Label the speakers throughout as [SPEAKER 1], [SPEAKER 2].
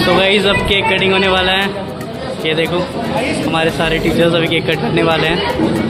[SPEAKER 1] तो गाइस अब cake cutting होने वाला है। ये देखो हमारे सारे टीचर्स अभी केक कट करने वाले हैं।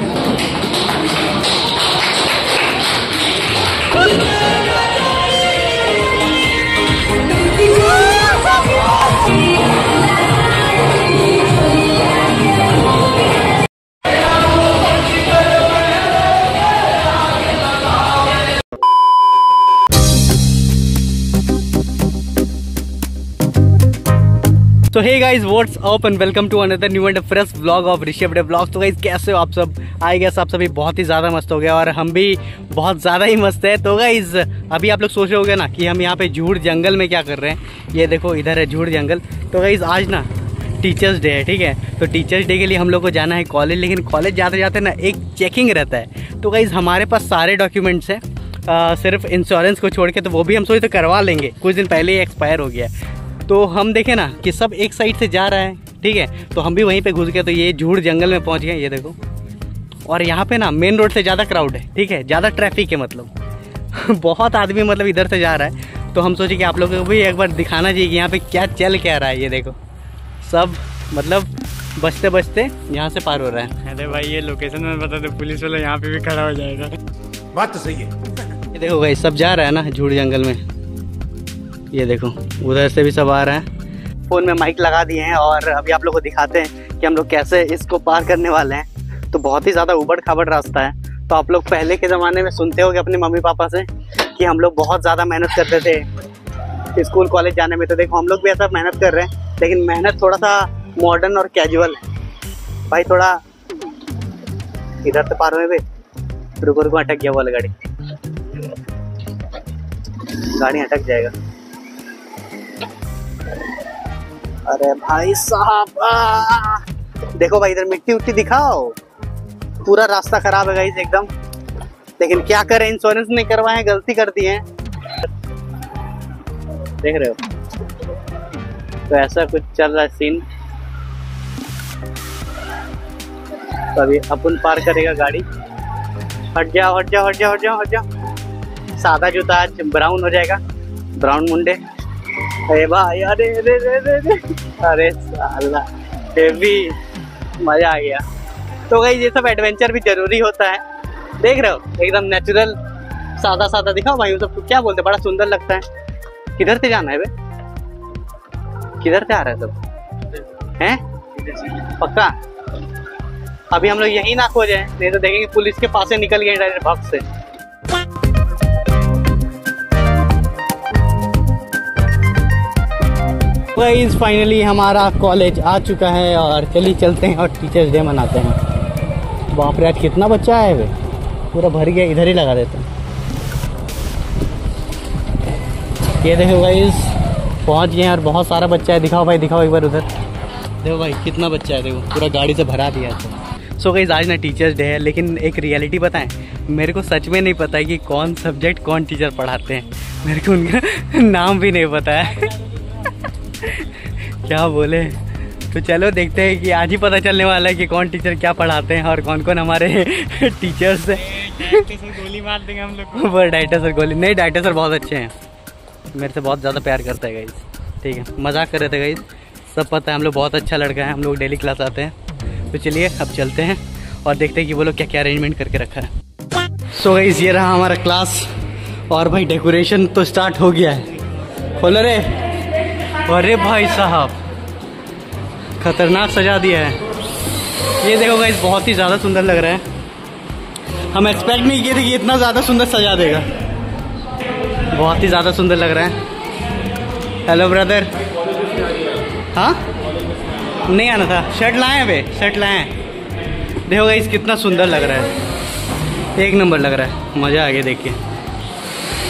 [SPEAKER 1] तो hey guys what's up and welcome to another new and fresh vlog of Rishi update vlog. तो गाइस कैसे हो आप सब? आई गेस आप सभी बहुत ही ज़्यादा मस्त हो गया और हम भी बहुत ज़्यादा ही मस्त है। तो गाइस अभी आप लोग सोच रहे होगे ना कि हम यहाँ पे झूठ जंगल में क्या कर रहे हैं। ये देखो इधर है झूठ जंगल। तो गाइस आज ना टीचर्स डे है, ठीक है। तो टीचर्स डे के लिए हम लोग को जाना है कॉलेज, लेकिन कॉलेज जाते जाते ना एक चेकिंग रहता है। तो गाइस हमारे पास सारे डॉक्यूमेंट्स हैं, सिर्फ इंश्योरेंस को छोड़ के, तो वो भी हम सोचे तो करवा लेंगे, कुछ दिन पहले ही एक्सपायर हो गया। तो हम देखें ना कि सब एक साइड से जा रहा है, ठीक है, तो हम भी वहीं पे घुस गए। तो ये झूठ जंगल में पहुंच गए, ये देखो। और यहाँ पे ना मेन रोड से ज़्यादा क्राउड है, ठीक है, ज़्यादा ट्रैफिक है, मतलब बहुत आदमी मतलब इधर से जा रहा है। तो हम सोचे कि आप लोगों को भी एक बार दिखाना चाहिए कि यहाँ पे क्या चल क्या रहा है। ये देखो सब मतलब बचते बचते यहाँ से पार हो रहा है।
[SPEAKER 2] अरे भाई ये लोकेशन में बता दो, पुलिस वाला यहाँ पे भी खड़ा हो जाएगा।
[SPEAKER 3] बात तो सही है।
[SPEAKER 1] ये देखो भाई सब जा रहा है ना झूठ जंगल में। ये देखो उधर से भी सब आ रहा है। फ़ोन में माइक लगा दिए हैं और अभी आप लोग को दिखाते हैं कि हम लोग कैसे इसको पार करने वाले हैं। तो बहुत ही ज़्यादा उबड़ खाबड़ रास्ता है। तो आप लोग पहले के ज़माने में सुनते होगे अपने मम्मी पापा से कि हम लोग बहुत ज़्यादा मेहनत करते थे स्कूल कॉलेज जाने में। तो देखो हम लोग भी ऐसा मेहनत कर रहे हैं, लेकिन मेहनत थोड़ा सा मॉडर्न और कैजुअल है भाई। थोड़ा इधर से पार हुए भाई, रुको रुको, अटक गया वाला गाड़ी अटक जाएगा। अरे भाई साहब देखो भाई, इधर मिट्टी उट्टी दिखाओ, पूरा रास्ता खराब है गाइस एकदम। लेकिन क्या करें, इंश्योरेंस नहीं करवाए, गलती कर दी है, देख रहे हो। तो ऐसा कुछ चल रहा है सीन। तो अभी अपन पार करेगा गाड़ी। हट जाओ हट जाओ हट जाओ हट जाओ हट जाओ। सादा जूता आज ब्राउन हो जाएगा, ब्राउन मुंडे। अरे भाई अरे अरे अरे अरे अरे साला हेवी, मजा आ गया। तो गाइस ये सब एडवेंचर भी जरूरी होता है, देख रहे हो एकदम नेचुरल सादा सादा दिखाओ भाई। वो सब क्या बोलते हैं, बड़ा सुंदर लगता है। किधर से जाना है बे, किधर से आ रहा है सब हैं? पक्का अभी हम लोग यही ना खो जाए, नहीं तो देखेंगे पुलिस के पास से निकल गए डायरेक्ट भाग से। गाइस फाइनली हमारा कॉलेज आ चुका है और चलिए चलते हैं और टीचर्स डे मनाते हैं। बाप रे आज कितना बच्चा है वे, पूरा भर गया। इधर ही लगा देते हैं। ये देखो गाइस पहुंच गए और बहुत सारा बच्चा है। दिखाओ भाई दिखाओ एक बार उधर, देखो भाई कितना बच्चा है, देखो पूरा गाड़ी से भरा दिया है। सो गाइस आज ना टीचर्स डे है, लेकिन एक रियलिटी बताएं, मेरे को सच में नहीं पता है कि कौन सब्जेक्ट कौन टीचर पढ़ाते हैं। मेरे को उनका नाम भी नहीं पता है। क्या बोले। तो चलो देखते हैं कि आज ही पता चलने वाला है कि कौन टीचर क्या पढ़ाते हैं और कौन कौन हमारे टीचर्स हैं।
[SPEAKER 2] गोली मार देंगे हम लोग को।
[SPEAKER 1] वो डायरेक्टर सर गोली नहीं, डायरेक्टर सर बहुत अच्छे हैं, मेरे से बहुत ज़्यादा प्यार करता है गाइस, ठीक है। मजाक कर रहे थे गाइस, सब पता है हम लोग बहुत अच्छा लड़का है, हम लोग डेली क्लास आते हैं। तो चलिए अब चलते हैं और देखते हैं कि वो लोग क्या क्या अरेंजमेंट करके रखा है। सो गाइस ये रहा हमारा क्लास और भाई डेकोरेशन तो स्टार्ट हो गया है। खोलो रे। अरे भाई साहब खतरनाक सजा दिया है। ये देखो गाइस बहुत ही ज़्यादा सुंदर लग रहा है। हम एक्सपेक्ट नहीं किए थे कि इतना ज़्यादा सुंदर सजा देगा। बहुत ही ज़्यादा सुंदर लग रहा है। हेलो ब्रदर, हाँ नहीं आना था, शर्ट लाए हैं बे, शर्ट लाए हैं। देखो गाइस कितना सुंदर लग रहा है, एक नंबर लग रहा है, मज़ा आ गया देख के।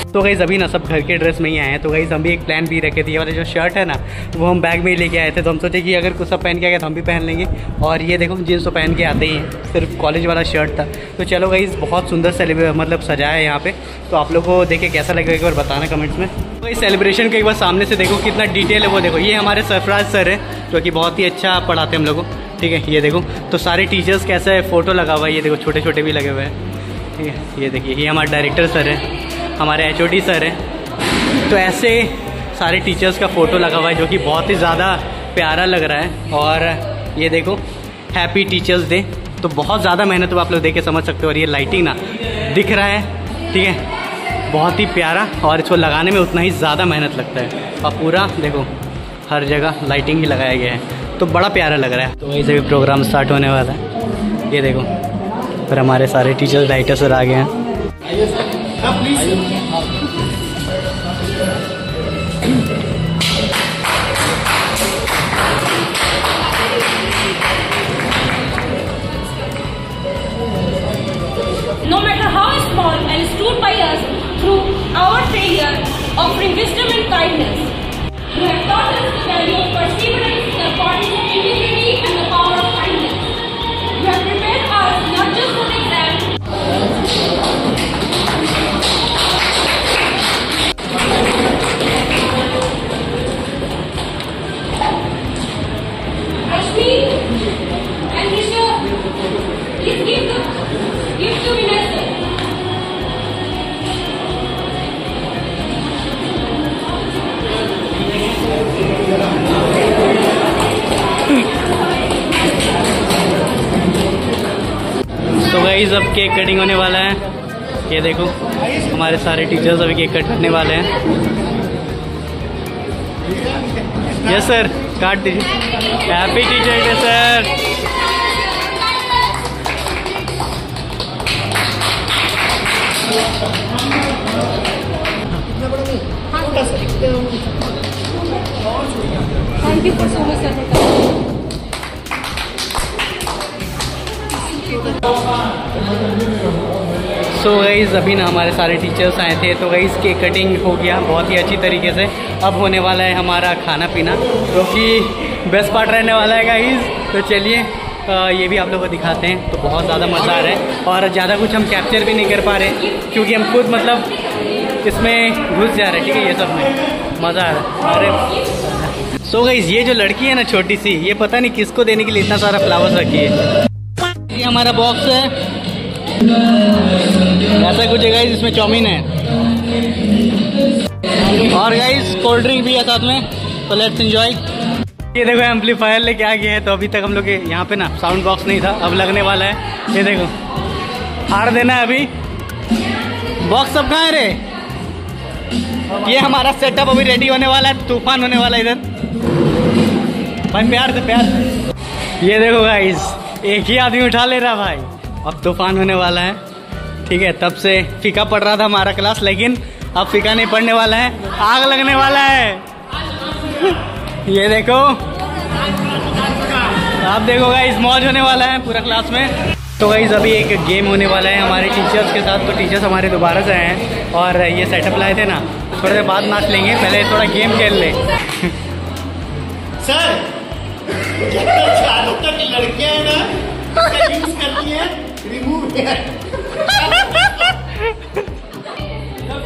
[SPEAKER 1] तो गाइस अभी ना सब घर के ड्रेस में ही आए हैं। तो गाइस हम भी एक प्लान भी रखे थे, ये वाला जो शर्ट है ना वो हम बैग में ही लेके आए थे। तो हम सोचे कि अगर कुछ सब पहन के आ गया तो हम भी पहन लेंगे। और ये देखो जीन्स तो पहन के आते ही हैं, सिर्फ कॉलेज वाला शर्ट था। तो चलो गाइस बहुत सुंदर मतलब सजाया है यहाँ पे। तो आप लोग को देखे कैसा लगेगा एक बार बताना कमेंट्स में। तो इस सेलिब्रेशन के एक बार सामने से देखो कितना डिटेल है। वो देखो ये हमारे सरफराज सर है जो कि बहुत ही अच्छा पढ़ाते हैं हम लोग को, ठीक है। ये देखो तो सारे टीचर्स कैसे फ़ोटो लगा हुआ है, ये देखो छोटे छोटे भी लगे हुए हैं, ठीक है। ये देखिए ये हमारे डायरेक्टर सर है, हमारे HOD सर हैं। तो ऐसे सारे टीचर्स का फ़ोटो लगा हुआ है जो कि बहुत ही ज़्यादा प्यारा लग रहा है। और ये देखो हैप्पी टीचर्स डे, तो बहुत ज़्यादा मेहनत आप लोग देख के समझ सकते हो। और ये लाइटिंग ना दिख रहा है, ठीक है, बहुत ही प्यारा, और इसको लगाने में उतना ही ज़्यादा मेहनत लगता है। और पूरा देखो हर जगह लाइटिंग ही लगाया गया है, तो बड़ा प्यारा लग रहा है। तो वहीं से भी प्रोग्राम स्टार्ट होने वाला है। ये देखो फिर हमारे सारे टीचर्स राइटर सर आ गए हैं।
[SPEAKER 3] No matter how small and stood by us through our failure, offering wisdom and kindness. You have taught us the value of perseverance, the importance of integrity, and the power of kindness. You have prepared us not just for the exam. Ashmi and Rishabh, please give the gift to Vinay.
[SPEAKER 1] तो guys अब cake cutting होने वाला है। ये देखो हमारे सारे teachers अभी केक कट करने वाले हैं। यस सर, काट दीजिए। Happy teacher day sir.
[SPEAKER 3] Thank you for so much, sir.
[SPEAKER 1] So guys अभी ना हमारे सारे टीचर्स आए थे, तो गाइज़ केक कटिंग हो गया बहुत ही अच्छी तरीके से। अब होने वाला है हमारा खाना पीना, जो कि बेस्ट पार्ट रहने वाला है गाइज़। तो चलिए ये भी आप लोगों को दिखाते हैं। तो बहुत ज़्यादा मज़ा आ रहा है, और ज़्यादा कुछ हम कैप्चर भी नहीं कर पा रहे क्योंकि हम खुद मतलब इसमें घुस जा रहे हैं, ठीक है। ये सब में मज़ा आ रहा है। अरे सो गाइज़ ये जो लड़की है ना छोटी सी, ये पता नहीं किसको देने के लिए इतना सारा फ्लावर्स रखी है। ये हमारा बॉक्स है, ऐसा कुछ है गाइस, इसमें चाउमीन है और गाइस कोल्ड ड्रिंक भी है साथ में। तो लेट्स एंजॉय। ये देखो एम्पलीफायर लेके आ गया है। तो अभी तक हम लोग के यहाँ पे ना साउंड बॉक्स नहीं था, अब लगने वाला है। ये देखो हार देना है अभी। बॉक्स सब कहाँ है रे? ये हमारा सेटअप अभी रेडी होने वाला है, तूफान होने वाला है इधर। भाई प्यार से प्यार से। ये देखो गाइस एक ही आदमी उठा ले रहा भाई, अब तूफान होने वाला है, ठीक है। तब से फीका पड़ रहा था हमारा क्लास, लेकिन अब फीका नहीं पड़ने वाला है, आग लगने वाला है। ये देखो आप देखो गाइस मौज होने वाला है पूरा क्लास में। तो गाइस अभी एक गेम होने वाला है हमारे टीचर्स के साथ। तो टीचर्स हमारे दोबारा से आए हैं और ये सेटअप लाए थे ना, थोड़ी देर बाद नाच लेंगे, पहले थोड़ा गेम खेल ले।
[SPEAKER 4] सर जब तक चारों तक लड़कियां हैं ना यूज करती हैं रिमूव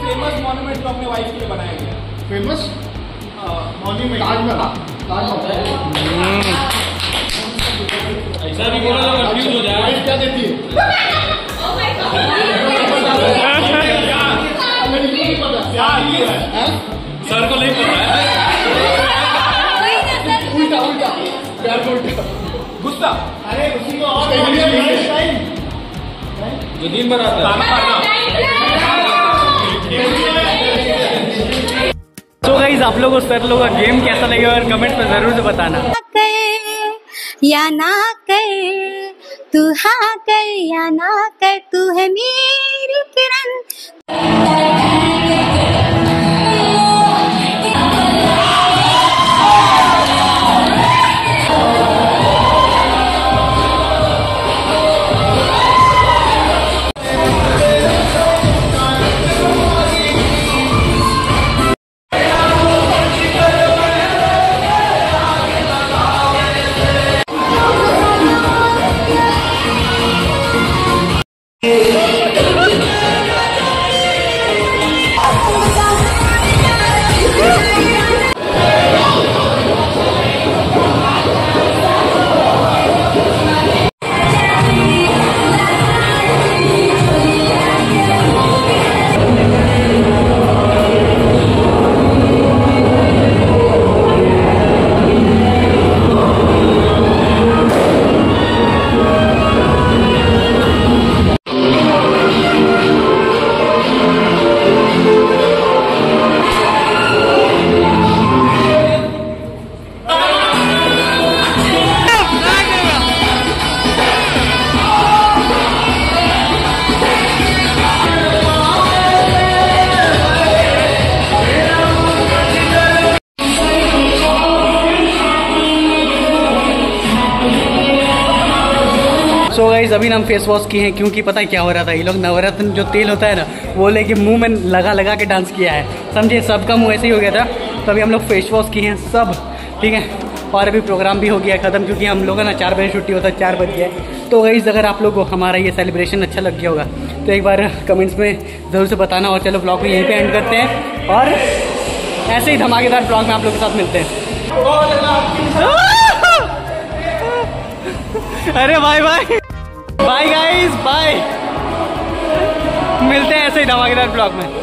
[SPEAKER 5] फेमस मॉन्यूमेंट जो अपने वाइफ के लिए बनाया गया।
[SPEAKER 4] Famous monument Taj Mahal.
[SPEAKER 5] ऐसा भी बोला तो कंफ्यूज हो जाए।
[SPEAKER 4] क्या देती है?
[SPEAKER 5] सर को नहीं पता है।
[SPEAKER 4] उल्टा उल्टा प्यार को उल्टा
[SPEAKER 5] गुस्सा।
[SPEAKER 4] अरे उसी को और
[SPEAKER 5] जो दिन भर आता
[SPEAKER 1] तो गाइस आप लोगों को सर लोगों का गेम कैसा लगेगा और कमेंट में जरूर से बताना।
[SPEAKER 6] या ना कर तू हाँ कर या ना कर, तू है मेरी किरण।
[SPEAKER 1] सो गाइस अभी ना हम फेस वॉश किए हैं, क्योंकि पता है क्या हो रहा था, ये लोग नवरत्न जो तेल होता है ना वो लेके मुंह में लगा लगा के डांस किया है, समझे। सबका मुंह ऐसे ही हो गया था, तो अभी हम लोग फेस वॉश किए हैं सब, ठीक है। और अभी प्रोग्राम भी हो गया ख़त्म, क्योंकि हम लोगों का ना 4 बजे छुट्टी होता है, 4 बज गया। तो गाइस अगर आप लोगों को हमारा ये सेलिब्रेशन अच्छा लग गया होगा तो एक बार कमेंट्स में ज़रूर से बताना। और चलो ब्लॉग को यहीं पे एंड करते हैं, और ऐसे ही धमाकेदार ब्लॉग में आप लोगों के साथ मिलते हैं। अरे bye bye bye guys, bye. मिलते हैं ऐसे ही धमाकेदार ब्लॉग में।